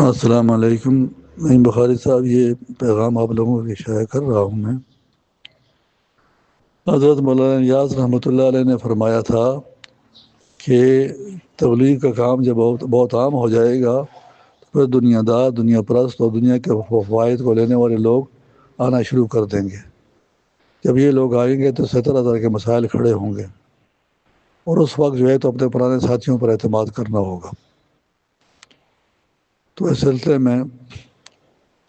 السلام علیکم۔ نعیم بخاری صاحب، یہ پیغام آپ لوگوں کی شائع کر رہا ہوں میں۔ حضرت مولانا نیاز رحمۃ اللہ علیہ نے فرمایا تھا کہ تبلیغ کا کام جب بہت عام ہو جائے گا تو پھر دنیا دار، دنیا پرست اور دنیا کے فوائد کو لینے والے لوگ آنا شروع کر دیں گے۔ جب یہ لوگ آئیں گے تو 17 طرح کے مسائل کھڑے ہوں گے، اور اس وقت جو ہے تو اپنے پرانے ساتھیوں پر اعتماد کرنا ہوگا۔ تو اس سلسلے میں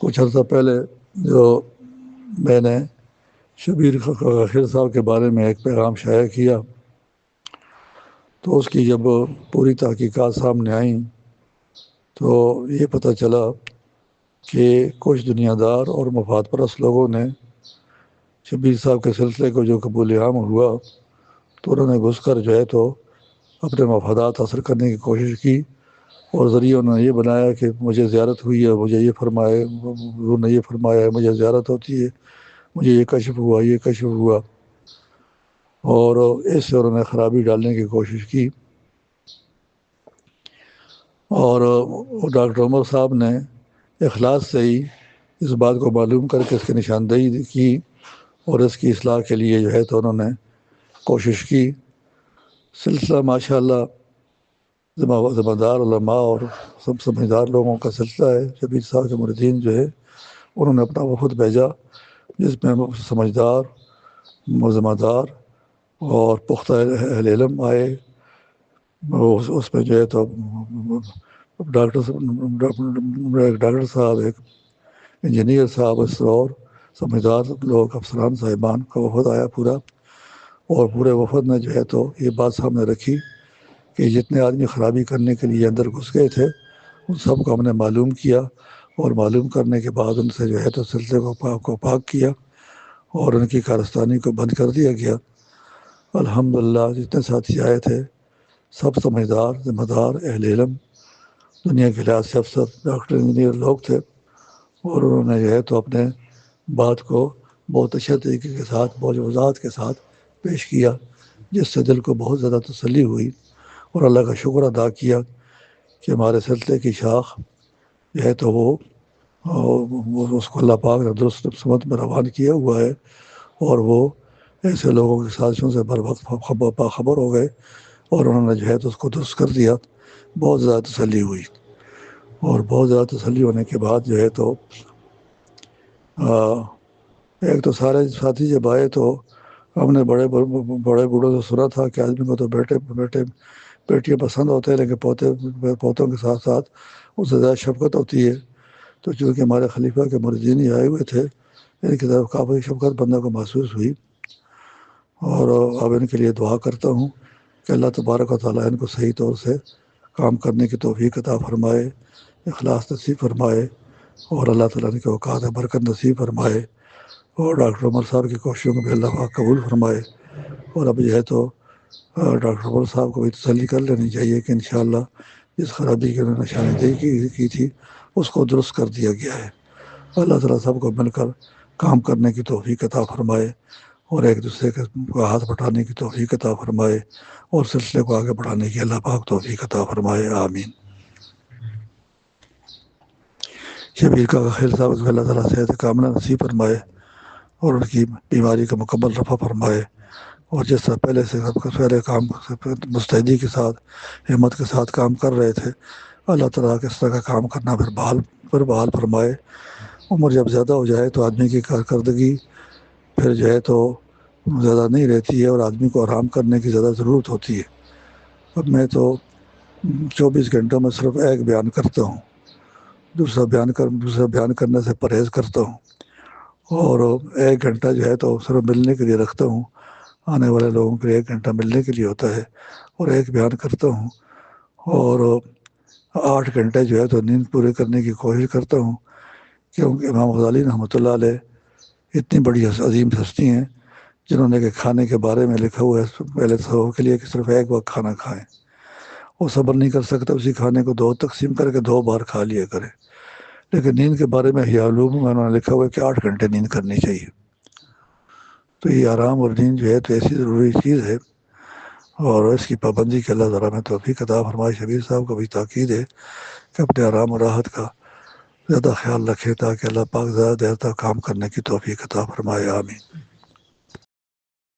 کچھ عرصہ پہلے جو میں نے شبیر خیر صاحب کے بارے میں ایک پیغام شائع کیا، تو اس کی جب پوری تحقیقات سامنے آئیں تو یہ پتہ چلا کہ کچھ دنیا دار اور مفاد پرست لوگوں نے شبیر صاحب کے سلسلے کو جو قبول عام ہوا تو انہوں نے گھس کر جو ہے تو اپنے مفادات حاصل کرنے کی کوشش کی، اور ذریعہ انہوں نے یہ بنایا کہ مجھے زیارت ہوئی ہے، مجھے یہ فرمائے، حضور نے یہ فرمایا ہے، مجھے زیارت ہوتی ہے، مجھے یہ کشف ہوا، یہ کشف ہوا، اور اس سے انہوں نے خرابی ڈالنے کی کوشش کی۔ اور ڈاکٹر عمر صاحب نے اخلاص سے ہی اس بات کو معلوم کر کے اس کی نشاندہی کی، اور اس کی اصلاح کے لیے جو ہے تو انہوں نے کوشش کی۔ سلسلہ ماشاءاللہ ذمہ دار علماء اور سب سمجھدار لوگوں کا سلسلہ ہے۔ شبیر صاحب کے مریدین جو ہے انہوں نے اپنا وفد بھیجا، جس میں سمجھدار، ذمہ دار اور پختہ اہل علم آئے۔ اس میں جو ہے تو ڈاکٹر صاحب، ایک انجینئر صاحب، اور سمجھدار لوگ، افسران صاحبان کا وفد آیا پورا، اور پورے وفد نے جو ہے تو یہ بات سامنے رکھی کہ جتنے آدمی خرابی کرنے کے لیے اندر گھس گئے تھے ان سب کو ہم نے معلوم کیا، اور معلوم کرنے کے بعد ان سے جو ہے تو سلسلے کو پاک کیا اور ان کی کارستانی کو بند کر دیا گیا۔ الحمدللہ جتنے ساتھی آئے تھے سب سمجھدار، ذمہ دار، اہل علم، دنیا کے لحاظ سے افسر، ڈاکٹر، انجینئر لوگ تھے، اور انہوں نے جو ہے تو اپنے بات کو بہت اچھے طریقے کے ساتھ، بہت وضاحت کے ساتھ پیش کیا، جس سے دل کو بہت زیادہ تسلی ہوئی، اور اللہ کا شکر ادا کیا کہ ہمارے سلسلے کی شاخ جو ہے تو وہ اس کو اللہ پاک نے درست سمت میں روان کیا ہوا ہے، اور وہ ایسے لوگوں کی سازشوں سے بر وقت باخبر ہو گئے، اور انہوں نے جو ہے تو اس کو درست کر دیا۔ بہت زیادہ تسلی ہوئی، اور بہت زیادہ تسلی ہونے کے بعد جو ہے تو ایک تو سارے ساتھی جب آئے تو ہم نے بڑے بوڑھوں سے سنا تھا کہ آدمی کو تو بیٹیاں پسند ہوتے ہیں، لیکن پوتوں کے ساتھ ساتھ اس سے زیادہ شفقت ہوتی ہے۔ تو چونکہ ہمارے خلیفہ کے مریدین ہی آئے ہوئے تھے، ان کی طرف کافی شفقت بندہ کو محسوس ہوئی، اور اب ان کے لیے دعا کرتا ہوں کہ اللہ تبارک و تعالیٰ ان کو صحیح طور سے کام کرنے کی توفیق عطا فرمائے، اخلاص نصیب فرمائے، اور اللہ تعالیٰ ان کے اوقات میں برکت نصیب فرمائے، اور ڈاکٹر عمر صاحب کی کوششوں کو بھی اللہ پاک قبول فرمائے۔ اور اب جو ہے تو ڈاکٹر عمر صاحب کو بھی تسلی کر لینی چاہیے کہ انشاءاللہ جس خرابی کی انہوں نے نشاندہی کی تھی اس کو درست کر دیا گیا ہے۔ اللہ تعالیٰ سب کو مل کر کام کرنے کی توفیق عطا فرمائے، اور ایک دوسرے کے ہاتھ بٹانے کی توفیق عطا فرمائے، اور سلسلے کو آگے بڑھانے کی اللہ پاک توفیق عطا فرمائے، آمین۔ شبیر کا خیر صاحب کو اللہ تعالیٰ صحت کاملہ نصیب فرمائے، اور ان کی بیماری کا مکمل رفع فرمائے، اور جس طرح پہلے سے پہلے کام مستعدی کے ساتھ، ہمت کے ساتھ کام کر رہے تھے، اللہ تعالیٰ کس طرح کا کام کرنا پھر بحال فرمائے۔ عمر جب زیادہ ہو جائے تو آدمی کی کارکردگی پھر جو ہے تو زیادہ نہیں رہتی ہے، اور آدمی کو آرام کرنے کی زیادہ ضرورت ہوتی ہے۔ اب میں تو 24 گھنٹوں میں صرف ایک بیان کرتا ہوں، دوسرا بیان کرنے سے پرہیز کرتا ہوں، اور 1 گھنٹہ جو ہے تو صرف ملنے کے لیے رکھتا ہوں، آنے والے لوگوں کے لیے 1 گھنٹہ ملنے کے لیے ہوتا ہے، اور ایک بیان کرتا ہوں، اور 8 گھنٹے جو ہے تو نیند پورے کرنے کی کوشش کرتا ہوں، کیونکہ امام غزالی رحمۃ اللہ علیہ اتنی بڑی عظیم ہستی ہیں جنہوں نے کہ کھانے کے بارے میں لکھا ہوا ہے پہلے صبح کے لیے کہ صرف ایک وقت کھانا کھائیں، وہ صبر نہیں کر سکتا اسی کھانے کو 2 تقسیم کر کے 2 بار کھا لیا کرے، لیکن نیند کے بارے میں احیاء العلوم میں انہوں نے لکھا ہوا ہے کہ 8 گھنٹے نیند کرنی چاہیے۔ تو یہ آرام اور نیند جو ہے تو ایسی ضروری چیز ہے، اور اس کی پابندی کے اللہ تعالیٰ میں توفیق عطا فرمائے۔ شبیر صاحب کو بھی تاکید ہے کہ اپنے آرام اور راحت کا زیادہ خیال رکھے، تاکہ اللہ پاک زیادہ دیر تک کام کرنے کی توفیق عطا فرمائے، آمین۔